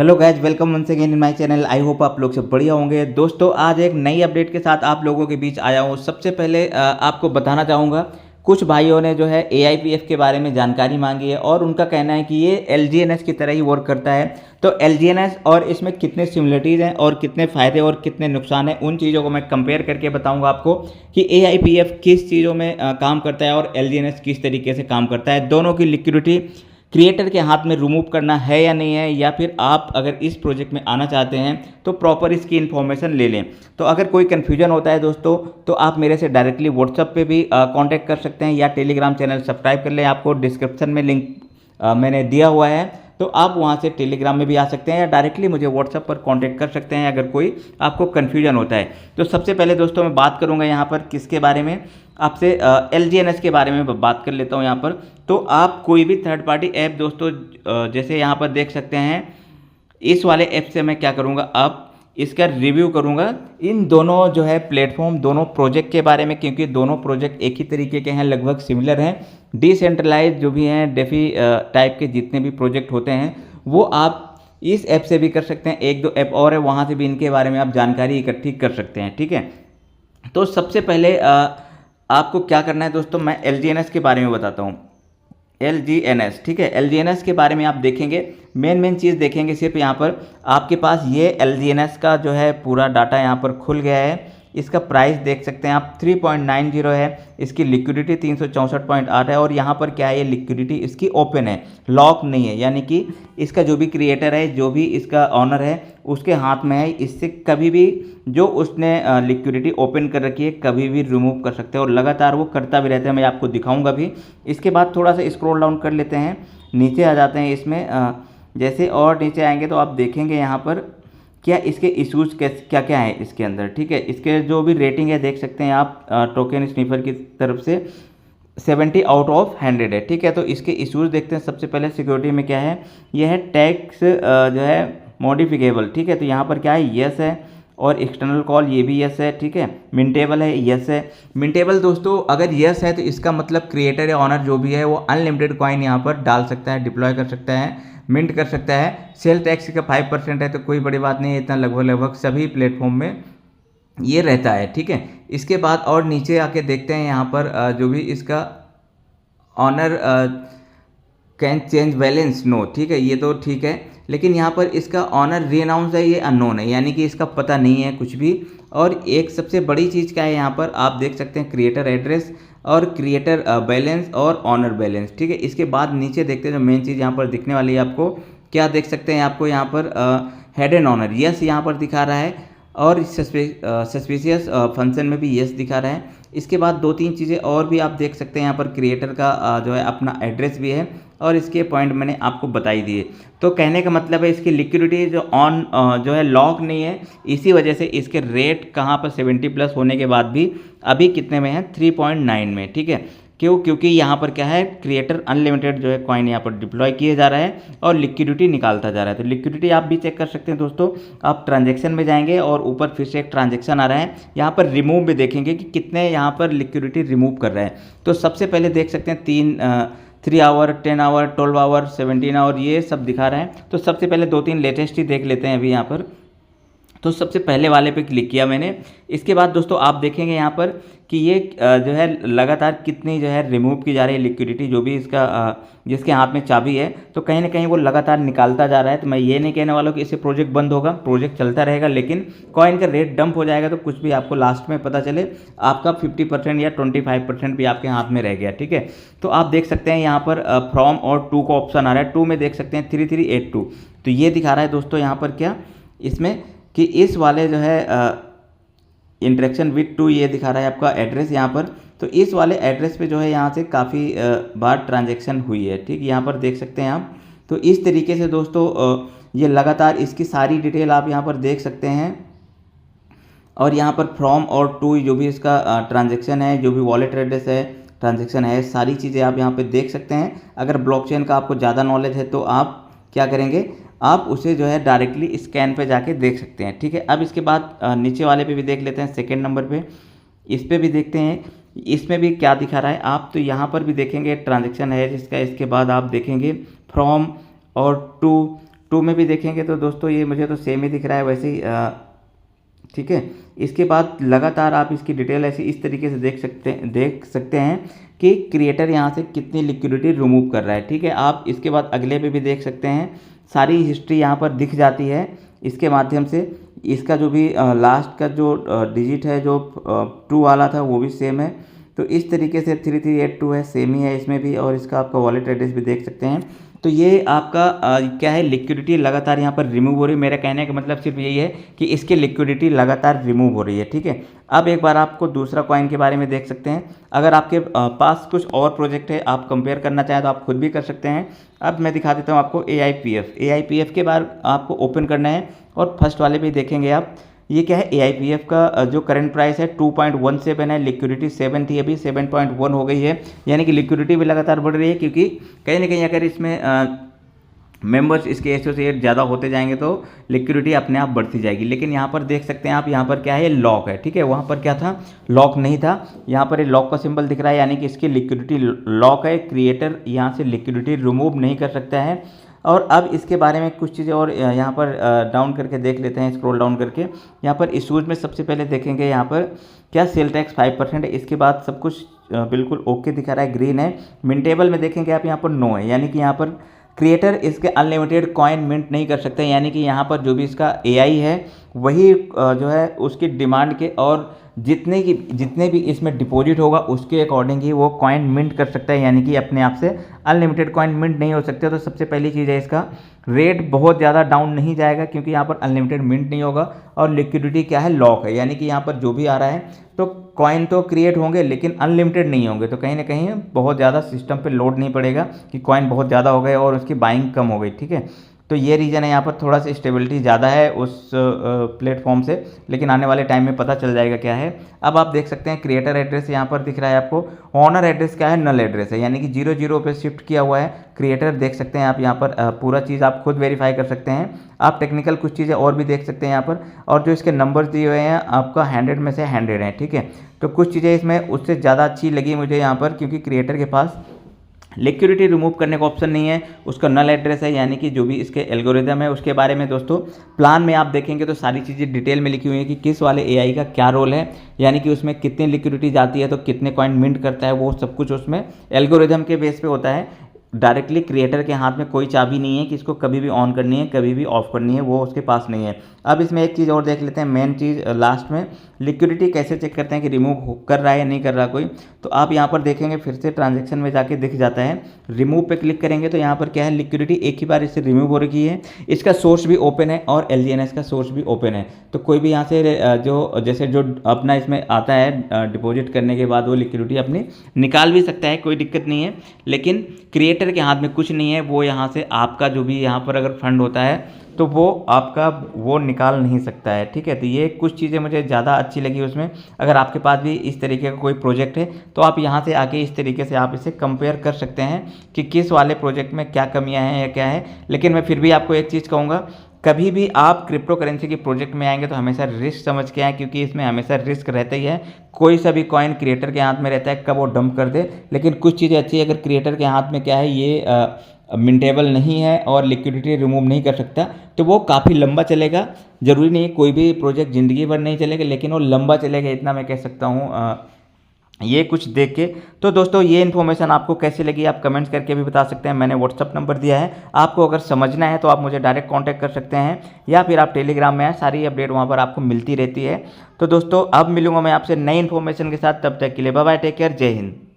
Hello guys, welcome once again in my channel. I hope आप लोग सब बढ़िया होंगे। दोस्तों, आज एक नई अपडेट के साथ आप लोगों के बीच आया हूँ। सबसे पहले आपको बताना चाहूँगा, कुछ भाइयों ने जो है AIPF के बारे में जानकारी मांगी है और उनका कहना है कि ये LGNS की तरह ही वर्क करता है। तो LGNS और इसमें कितने सिमिलरिटीज़ हैं और कितने फ़ायदे और कितने नुकसान हैं, उन चीज़ों को मैं कंपेयर करके बताऊंगा आपको कि AIPF किस चीज़ों में काम करता है और LGNS किस तरीके से काम करता है। दोनों की लिक्विडिटी क्रिएटर के हाथ में रिमूव करना है या नहीं है, या फिर आप अगर इस प्रोजेक्ट में आना चाहते हैं तो प्रॉपर इसकी इन्फॉर्मेशन ले लें। तो अगर कोई कन्फ्यूजन होता है दोस्तों, तो आप मेरे से डायरेक्टली व्हाट्सएप पे भी कांटेक्ट कर सकते हैं या टेलीग्राम चैनल सब्सक्राइब कर लें। आपको डिस्क्रिप्शन में लिंक मैंने दिया हुआ है, तो आप वहाँ से टेलीग्राम में भी आ सकते हैं या डायरेक्टली मुझे व्हाट्सएप पर कांटेक्ट कर सकते हैं अगर कोई आपको कन्फ्यूजन होता है। तो सबसे पहले दोस्तों मैं बात करूँगा यहाँ पर किसके बारे में, आपसे LGNS के बारे में बात कर लेता हूँ यहाँ पर। तो आप कोई भी थर्ड पार्टी ऐप दोस्तों, जैसे यहाँ पर देख सकते हैं, इस वाले ऐप से मैं क्या करूँगा, अब इसका रिव्यू करूँगा इन दोनों जो है प्लेटफॉर्म, दोनों प्रोजेक्ट के बारे में, क्योंकि दोनों प्रोजेक्ट एक ही तरीके के हैं, लगभग सिमिलर हैं। डिसेंट्रलाइज जो भी हैं डेफी टाइप के जितने भी प्रोजेक्ट होते हैं वो आप इस ऐप से भी कर सकते हैं। एक दो ऐप और है, वहाँ से भी इनके बारे में आप जानकारी इकट्ठी कर सकते हैं। ठीक है, तो सबसे पहले आपको क्या करना है दोस्तों, मैं LGNS के बारे में बताता हूँ। LGNS, ठीक है, LGNS के बारे में आप देखेंगे, मेन चीज़ देखेंगे सिर्फ यहाँ पर आपके पास ये LGNS का जो है पूरा डाटा यहाँ पर खुल गया है। इसका प्राइस देख सकते हैं आप 3.90 है, इसकी लिक्विडिटी 364.8 है और यहाँ पर क्या है, ये लिक्विडिटी इसकी ओपन है, लॉक नहीं है, यानी कि इसका जो भी क्रिएटर है, जो भी इसका ऑनर है, उसके हाथ में है। इससे कभी भी जो उसने लिक्विडिटी ओपन कर रखी है कभी भी रिमूव कर सकते हैं और लगातार वो करता भी रहता है। मैं आपको दिखाऊंगा भी। इसके बाद थोड़ा सा स्क्रॉल डाउन कर लेते हैं, नीचे आ जाते हैं इसमें। जैसे और नीचे आएंगे तो आप देखेंगे यहाँ पर क्या इसके इश्यूज़ क्या क्या है इसके अंदर। ठीक है, इसके जो भी रेटिंग है देख सकते हैं आप, टोकन स्निफर की तरफ से 70 आउट ऑफ 100 है। ठीक है, तो इसके इश्यूज़ देखते हैं। सबसे पहले सिक्योरिटी में क्या है, यह है टैक्स जो है मॉडिफिकेबल। ठीक है, तो यहाँ पर क्या है, यस है, और एक्सटर्नल कॉल ये भी यस है। ठीक है, मिंटेबल है, यस है। मिंटेबल दोस्तों अगर यस है तो इसका मतलब क्रिएटर या ऑनर जो भी है वो अनलिमिटेड कॉइन यहाँ पर डाल सकता है, डिप्लॉय कर सकता है, मिंट कर सकता है। सेल टैक्स का 5% है तो कोई बड़ी बात नहीं है, इतना लगभग सभी प्लेटफॉर्म में ये रहता है। ठीक है, इसके बाद और नीचे आके देखते हैं यहाँ पर जो भी इसका owner can change balance no. ठीक है, ये तो ठीक है, लेकिन यहाँ पर इसका ऑनर रीअनाउंस है, ये अननोन है, यानी कि इसका पता नहीं है कुछ भी। और एक सबसे बड़ी चीज़ क्या है, यहाँ पर आप देख सकते हैं क्रिएटर एड्रेस और क्रिएटर बैलेंस और ऑनर बैलेंस। ठीक है, इसके बाद नीचे देखते हैं जो मेन चीज़ यहाँ पर दिखने वाली है, आपको क्या देख सकते हैं, आपको यहाँ पर हेड एंड ऑनर यस यहाँ पर दिखा रहा है और सस्पिशियस फंक्शन में भी यस दिखा रहा है। इसके बाद दो तीन चीज़ें और भी आप देख सकते हैं, यहाँ पर क्रिएटर का जो है अपना एड्रेस भी है और इसके पॉइंट मैंने आपको बताई दिए। तो कहने का मतलब है इसकी लिक्विडिटी जो जो है लॉक नहीं है, इसी वजह से इसके रेट कहाँ पर 70+ होने के बाद भी अभी कितने में है, 3.9 में। ठीक है, क्योंकि यहाँ पर क्या है, क्रिएटर अनलिमिटेड जो है कॉइन यहाँ पर डिप्लॉय किए जा रहा है और लिक्विडिटी निकालता जा रहा है। तो लिक्विडिटी आप भी चेक कर सकते हैं दोस्तों। आप ट्रांजैक्शन में जाएंगे और ऊपर फिर से एक ट्रांजैक्शन आ रहा है, यहाँ पर रिमूव में देखेंगे कि कितने यहाँ पर लिक्विडिटी रिमूव कर रहा है। तो सबसे पहले देख सकते हैं 3 आवर, 10 आवर, 12 आवर, 17 आवर, ये सब दिखा रहा है। तो सबसे पहले दो तीन लेटेस्ट ही देख लेते हैं अभी यहाँ पर। तो सबसे पहले वाले पे क्लिक किया मैंने। इसके बाद दोस्तों आप देखेंगे यहाँ पर कि ये जो है लगातार कितनी जो है रिमूव की जा रही है लिक्विडिटी, जो भी इसका जिसके हाथ में चाबी है, तो कहीं ना कहीं वो लगातार निकालता जा रहा है। तो मैं ये नहीं कहने वाला हूँ कि इससे प्रोजेक्ट बंद होगा, प्रोजेक्ट चलता रहेगा, लेकिन कॉइन का रेट डंप हो जाएगा तो कुछ भी आपको लास्ट में पता चले आपका 50% या 25% भी आपके हाथ में रह गया। ठीक है, तो आप देख सकते हैं यहाँ पर फ्रॉम और टू का ऑप्शन आ रहा है। टू में देख सकते हैं 3382, तो ये दिखा रहा है दोस्तों यहाँ पर क्या, इसमें कि इस वाले जो है इंटरेक्शन विथ टू, ये दिखा रहा है आपका एड्रेस यहाँ पर। तो इस वाले एड्रेस पे जो है यहाँ से काफ़ी बार ट्रांजैक्शन हुई है। ठीक, यहाँ पर देख सकते हैं आप। तो इस तरीके से दोस्तों ये लगातार इसकी सारी डिटेल आप यहाँ पर देख सकते हैं। और यहाँ पर फ्रॉम और टू जो भी इसका ट्रांजैक्शन है, जो भी वॉलेट एड्रेस है, ट्रांजैक्शन है, सारी चीज़ें आप यहाँ पर देख सकते हैं। अगर ब्लॉकचेन का आपको ज़्यादा नॉलेज है तो आप क्या करेंगे, आप उसे जो है डायरेक्टली स्कैन पे जाके देख सकते हैं। ठीक है, अब इसके बाद नीचे वाले पे भी देख लेते हैं, सेकंड नंबर पे इस पे भी देखते हैं, इसमें भी क्या दिखा रहा है आप। तो यहाँ पर भी देखेंगे ट्रांजैक्शन है जिसका, इसके बाद आप देखेंगे फ्रॉम और टू 2 में भी देखेंगे तो दोस्तों ये मुझे तो सेम ही दिख रहा है वैसे ही, ठीक है। इसके बाद लगातार आप इसकी डिटेल ऐसे इस तरीके से देख सकते हैं कि क्रिएटर यहाँ से कितनी लिक्विडिटी रिमूव कर रहा है, ठीक है। आप इसके बाद अगले पे भी देख सकते हैं, सारी हिस्ट्री यहाँ पर दिख जाती है इसके माध्यम से। इसका जो भी लास्ट का जो डिजिट है जो 2 वाला था वो भी सेम है। तो इस तरीके से 3382 है, सेम ही है इसमें भी, और इसका आपका वॉलेट एड्रेस भी देख सकते हैं। तो ये आपका क्या है, लिक्विडिटी लगातार यहाँ पर रिमूव हो रही है। मेरा कहने का मतलब सिर्फ यही है कि इसकी लिक्विडिटी लगातार रिमूव हो रही है, ठीक है। अब एक बार आपको दूसरा कॉइन के बारे में देख सकते हैं। अगर आपके पास कुछ और प्रोजेक्ट है, आप कंपेयर करना चाहें तो आप खुद भी कर सकते हैं। अब मैं दिखा देता हूँ आपको AIPF के बारे आपको ओपन करना है, और फर्स्ट वाले भी देखेंगे आप। ये क्या है, AIPF का जो करंट प्राइस है 2.17 है, लिक्विडिटी 7 थी, अभी 7.1 हो गई है, यानी कि लिक्विडिटी भी लगातार बढ़ रही है, क्योंकि कहीं ना कहीं अगर इसमें मेंबर्स इसके एसोसिएट ज़्यादा होते जाएंगे तो लिक्विडिटी अपने आप बढ़ती जाएगी। लेकिन यहाँ पर देख सकते हैं आप, यहाँ पर क्या है, लॉक है, ठीक है। वहाँ पर क्या था, लॉक नहीं था, यहाँ पर ये लॉक का सिंबल दिख रहा है, यानी कि इसकी लिक्विडिटी लॉक है। क्रिएटर यहाँ से लिक्विडिटी रिमूव नहीं कर सकता है। और अब इसके बारे में कुछ चीज़ें और यहाँ पर डाउन करके देख लेते हैं, स्क्रॉल डाउन करके। यहाँ पर इशूज़ में सबसे पहले देखेंगे यहाँ पर क्या सेल टैक्स 5% है, इसके बाद सब कुछ बिल्कुल ओके दिखा रहा है, ग्रीन है। मिंटेबल में देखेंगे आप, यहाँ पर नो है, यानी कि यहाँ पर क्रिएटर इसके अनलिमिटेड कॉइन मिंट नहीं कर सकते, यानी कि यहाँ पर जो भी इसका AI है वही जो है उसकी डिमांड के और जितने भी इसमें डिपॉजिट होगा उसके अकॉर्डिंग ही वो कॉइन मिंट कर सकता है, यानी कि अपने आप से अनलिमिटेड कॉइन मिंट नहीं हो सकते। तो सबसे पहली चीज़ है, इसका रेट बहुत ज़्यादा डाउन नहीं जाएगा क्योंकि यहाँ पर अनलिमिटेड मिंट नहीं होगा, और लिक्विडिटी क्या है, लॉक है, यानी कि यहाँ पर जो भी आ रहा है तो कॉइन तो क्रिएट होंगे लेकिन अनलिमिटेड नहीं होंगे। तो कहीं ना कहीं बहुत ज़्यादा सिस्टम पे लोड नहीं पड़ेगा कि कॉइन बहुत ज़्यादा हो गए और उसकी बाइंग कम हो गई, ठीक है। तो ये रीज़न है, यहाँ पर थोड़ा सा स्टेबिलिटी ज़्यादा है उस प्लेटफॉर्म से, लेकिन आने वाले टाइम में पता चल जाएगा क्या है। अब आप देख सकते हैं क्रिएटर एड्रेस यहाँ पर दिख रहा है आपको, ऑनर एड्रेस क्या है, नल एड्रेस है, यानी कि 00 पे शिफ्ट किया हुआ है क्रिएटर। देख सकते हैं आप यहाँ पर पूरा चीज़ आप खुद वेरीफाई कर सकते हैं। आप टेक्निकल कुछ चीज़ें और भी देख सकते हैं यहाँ पर, और जो इसके नंबर्स दिए हुए हैं आपका 100 में से 100 हैं, ठीक है। तो कुछ चीज़ें इसमें उससे ज़्यादा अच्छी लगी मुझे यहाँ पर, क्योंकि क्रिएटर के पास लिक्विडिटी रिमूव करने का ऑप्शन नहीं है, उसका नल एड्रेस है, यानी कि जो भी इसके एल्गोरिदम है उसके बारे में दोस्तों प्लान में आप देखेंगे तो सारी चीज़ें डिटेल में लिखी हुई है कि किस वाले AI का क्या रोल है, यानी कि उसमें कितनी लिक्विडिटी जाती है तो कितने कॉइन मिंट करता है, वो सब कुछ उसमें एल्गोरिदम के बेस पे होता है। डायरेक्टली क्रिएटर के हाथ में कोई चाबी नहीं है कि इसको कभी भी ऑन करनी है कभी भी ऑफ करनी है, वो उसके पास नहीं है। अब इसमें एक चीज़ और देख लेते हैं, मेन चीज़ लास्ट में, लिक्विडिटी कैसे चेक करते हैं कि रिमूव कर रहा है या नहीं कर रहा कोई। तो आप यहाँ पर देखेंगे फिर से ट्रांजैक्शन में जाके दिख जाता है, रिमूव पे क्लिक करेंगे तो यहाँ पर क्या है, लिक्विडिटी एक ही बार इससे रिमूव हो रही है। इसका सोर्स भी ओपन है और LGNS का सोर्स भी ओपन है, तो कोई भी यहाँ से जो अपना इसमें आता है डिपॉजिट करने के बाद वो लिक्विडिटी अपनी निकाल भी सकता है, कोई दिक्कत नहीं है। लेकिन क्रिएटर के हाथ में कुछ नहीं है, वो यहाँ से आपका जो भी यहाँ पर अगर फंड होता है तो वो आपका वो निकाल नहीं सकता है, ठीक है। तो ये कुछ चीज़ें मुझे ज़्यादा अच्छी लगी उसमें। अगर आपके पास भी इस तरीके का कोई प्रोजेक्ट है तो आप यहाँ से आके इस तरीके से आप इसे कंपेयर कर सकते हैं कि किस वाले प्रोजेक्ट में क्या कमियाँ हैं या क्या है। लेकिन मैं फिर भी आपको एक चीज़ कहूँगा, कभी भी आप क्रिप्टो करेंसी के प्रोजेक्ट में आएंगे तो हमेशा रिस्क समझ के आएँ, क्योंकि इसमें हमेशा रिस्क रहता ही है। कोई सा भी कॉइन क्रिएटर के हाथ में रहता है, कब वो डंप कर दे। लेकिन कुछ चीज़ें अच्छी है, अगर क्रिएटर के हाथ में क्या है, ये मिंटेबल नहीं है और लिक्विडिटी रिमूव नहीं कर सकता, तो वो काफ़ी लंबा चलेगा। ज़रूरी नहीं कोई भी प्रोजेक्ट ज़िंदगी भर नहीं चलेगा, लेकिन वो लंबा चलेगा, इतना मैं कह सकता हूँ ये कुछ देख के। तो दोस्तों ये इन्फॉर्मेशन आपको कैसी लगी आप कमेंट्स करके भी बता सकते हैं। मैंने व्हाट्सअप नंबर दिया है, आपको अगर समझना है तो आप मुझे डायरेक्ट कांटेक्ट कर सकते हैं, या फिर आप टेलीग्राम में हैं, सारी अपडेट वहाँ पर आपको मिलती रहती है। तो दोस्तों अब मिलूंगा मैं आपसे नई इन्फॉर्मेशन के साथ, तब तक के लिए बाय बाय, टेक केयर, जय हिंद।